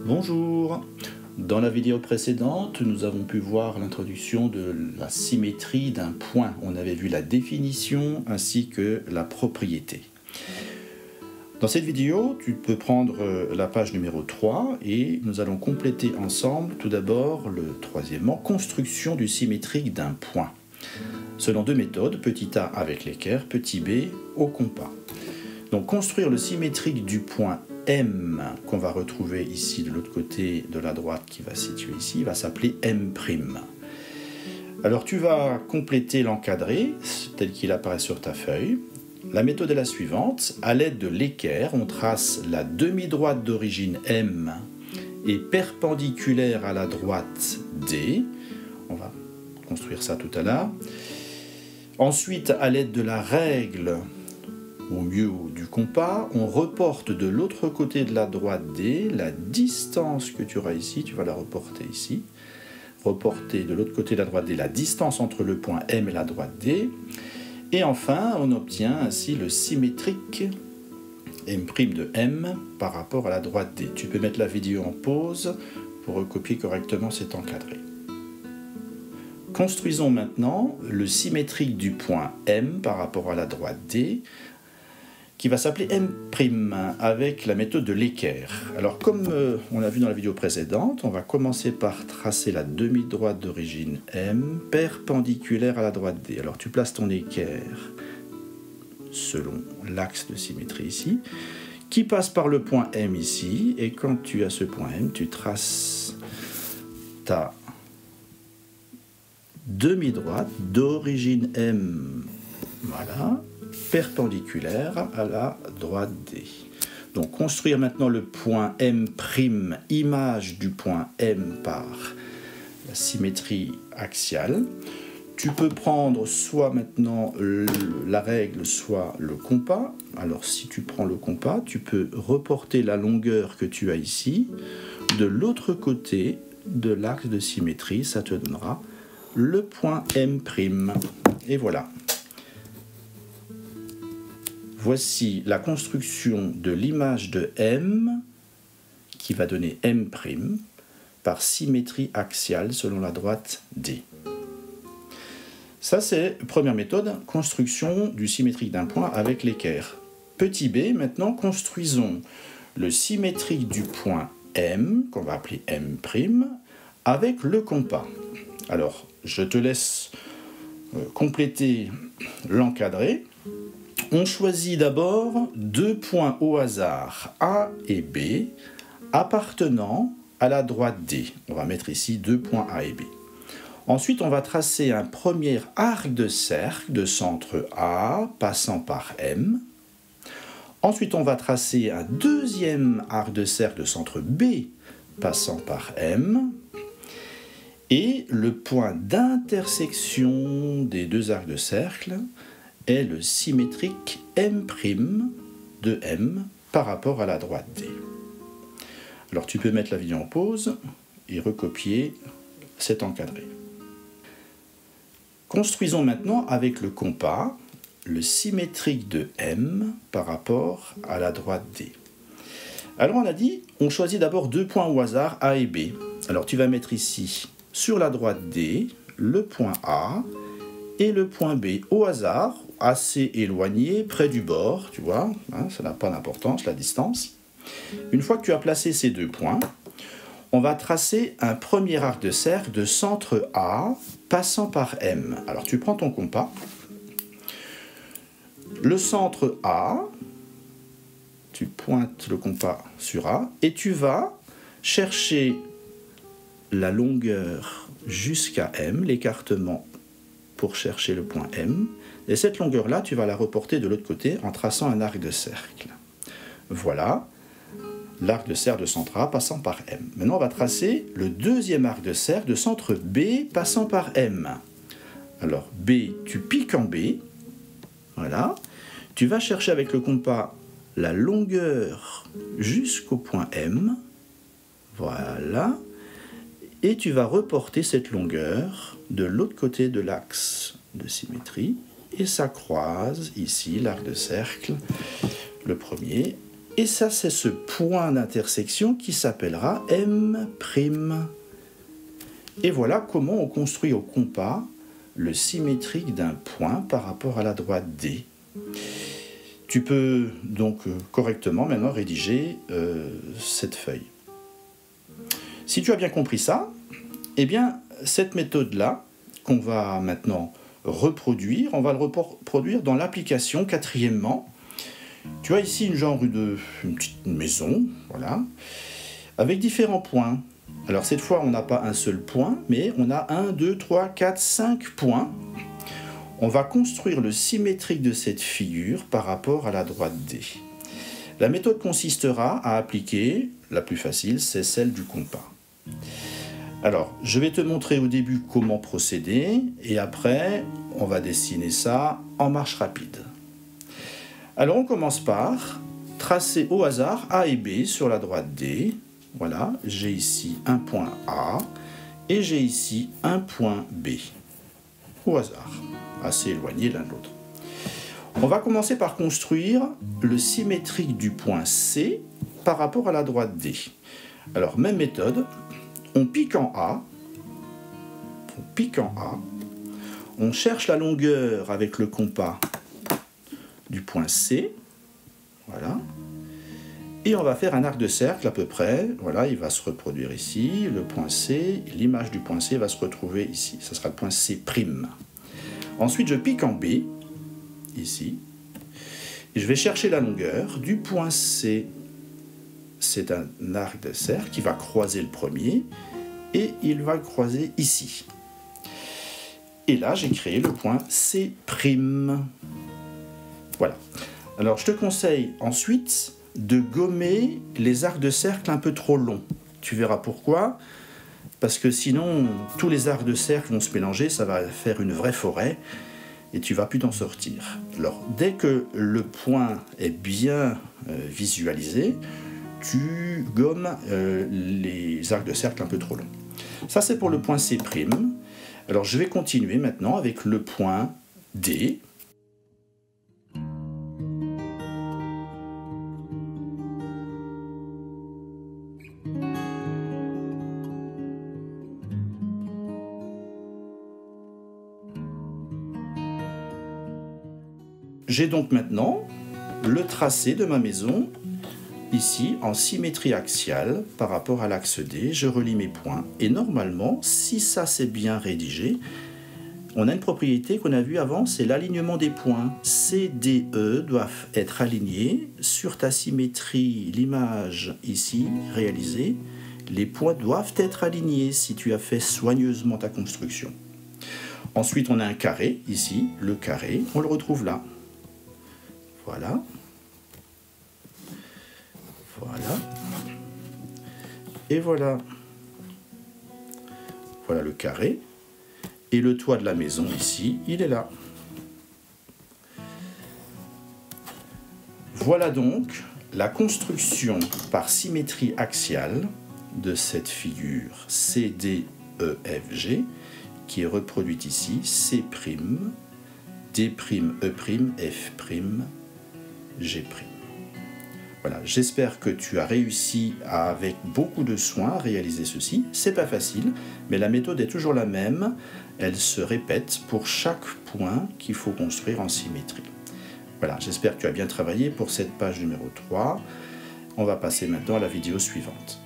Bonjour. Dans la vidéo précédente, nous avons pu voir l'introduction de la symétrie d'un point. On avait vu la définition ainsi que la propriété. Dans cette vidéo, tu peux prendre la page numéro 3 et nous allons compléter ensemble tout d'abord le troisièmement, construction du symétrique d'un point. Selon deux méthodes, petit a avec l'équerre, petit b au compas. Donc construire le symétrique du point M qu'on va retrouver ici de l'autre côté de la droite qui va se situer ici, va s'appeler M'. Alors tu vas compléter l'encadré tel qu'il apparaît sur ta feuille. La méthode est la suivante. À l'aide de l'équerre, on trace la demi-droite d'origine M et perpendiculaire à la droite D. On va construire ça tout à l'heure. Ensuite, à l'aide de la règle, au mieux du compas, on reporte de l'autre côté de la droite D la distance que tu auras ici, tu vas la reporter ici. Reporter de l'autre côté de la droite D la distance entre le point M et la droite D. Et enfin, on obtient ainsi le symétrique M' de M par rapport à la droite D. Tu peux mettre la vidéo en pause pour recopier correctement cet encadré. Construisons maintenant le symétrique du point M par rapport à la droite D, qui va s'appeler M' avec la méthode de l'équerre. Alors comme on l'a vu dans la vidéo précédente, on va commencer par tracer la demi-droite d'origine M perpendiculaire à la droite D. Alors tu places ton équerre selon l'axe de symétrie ici, qui passe par le point M ici, et quand tu as ce point M, tu traces ta demi-droite d'origine M, voilà, perpendiculaire à la droite D. Donc construire maintenant le point M', image du point M par la symétrie axiale. Tu peux prendre soit maintenant la règle, soit le compas. Alors si tu prends le compas, tu peux reporter la longueur que tu as ici de l'autre côté de l'axe de symétrie. Ça te donnera le point M'. Et voilà. Voici la construction de l'image de M qui va donner M' par symétrie axiale selon la droite D. Ça, c'est la première méthode, construction du symétrique d'un point avec l'équerre. Petit b, maintenant, construisons le symétrique du point M, qu'on va appeler M', avec le compas. Alors, je te laisse compléter l'encadré. On choisit d'abord deux points au hasard, A et B, appartenant à la droite D. On va mettre ici deux points A et B. Ensuite, on va tracer un premier arc de cercle de centre A, passant par M. Ensuite, on va tracer un deuxième arc de cercle de centre B, passant par M. Et le point d'intersection des deux arcs de cercle est le symétrique M' de M par rapport à la droite D. Alors tu peux mettre la vidéo en pause et recopier cet encadré. Construisons maintenant avec le compas le symétrique de M par rapport à la droite D. Alors on a dit, on choisit d'abord deux points au hasard, A et B. Alors tu vas mettre ici, sur la droite D, le point A et le point B au hasard, assez éloigné, près du bord, tu vois, hein, ça n'a pas d'importance, la distance. Une fois que tu as placé ces deux points, on va tracer un premier arc de cercle de centre A, passant par M. Alors tu prends ton compas, le centre A, tu pointes le compas sur A, et tu vas chercher la longueur jusqu'à M, l'écartement pour chercher le point M, et cette longueur-là, tu vas la reporter de l'autre côté en traçant un arc de cercle. Voilà l'arc de cercle de centre A passant par M. Maintenant, on va tracer le deuxième arc de cercle de centre B passant par M. Alors, B, tu piques en B, voilà. Tu vas chercher avec le compas la longueur jusqu'au point M, voilà. Et tu vas reporter cette longueur de l'autre côté de l'axe de symétrie, et ça croise ici l'arc de cercle, le premier, Et ça, c'est ce point d'intersection qui s'appellera M'. Et voilà comment on construit au compas le symétrique d'un point par rapport à la droite D. Tu peux donc correctement maintenant rédiger cette feuille. Si tu as bien compris ça, eh bien, cette méthode-là, qu'on va maintenant reproduire, on va le reproduire dans l'application quatrièmement. Tu as ici une petite maison, voilà, avec différents points. Alors cette fois, on n'a pas un seul point, mais on a 1, 2, 3, 4, 5 points. On va construire le symétrique de cette figure par rapport à la droite D. La méthode consistera à appliquer, la plus facile, c'est celle du compas. Alors, je vais te montrer au début comment procéder, et après, on va dessiner ça en marche rapide. Alors, on commence par tracer au hasard A et B sur la droite D. Voilà, j'ai ici un point A, et j'ai ici un point B. Au hasard, assez éloignés l'un de l'autre. On va commencer par construire le symétrique du point C par rapport à la droite D. Alors, même méthode, on pique en A, on cherche la longueur avec le compas du point C, voilà, et on va faire un arc de cercle à peu près, voilà, il va se reproduire ici, le point C, l'image du point C va se retrouver ici, ça sera le point C'. Ensuite, je pique en B, ici, et je vais chercher la longueur du point C. C'est un arc de cercle qui va croiser le premier, et il va croiser ici. Et là, j'ai créé le point C'. Voilà. Alors, je te conseille ensuite de gommer les arcs de cercle un peu trop longs. Tu verras pourquoi. Parce que sinon, tous les arcs de cercle vont se mélanger, ça va faire une vraie forêt, et tu ne vas plus t'en sortir. Alors, dès que le point est bien visualisé, tu gommes les arcs de cercle un peu trop longs. Ça, c'est pour le point C'. Alors, je vais continuer maintenant avec le point D. J'ai donc maintenant le tracé de ma maison ici en symétrie axiale par rapport à l'axe D. Je relie mes points et normalement, si ça c'est bien rédigé, on a une propriété qu'on a vue avant, c'est l'alignement des points. C, D, E doivent être alignés sur ta symétrie, l'image ici réalisée. Les points doivent être alignés si tu as fait soigneusement ta construction. Ensuite, on a un carré ici, le carré, on le retrouve là. Voilà. Voilà. Et voilà. Voilà le carré. Et le toit de la maison ici, il est là. Voilà donc la construction par symétrie axiale de cette figure CDEFG qui est reproduite ici, C', D', E', F', G'. Voilà, j'espère que tu as réussi avec beaucoup de soin à réaliser ceci. C'est pas facile, mais la méthode est toujours la même. Elle se répète pour chaque point qu'il faut construire en symétrie. Voilà, j'espère que tu as bien travaillé pour cette page numéro 3. On va passer maintenant à la vidéo suivante.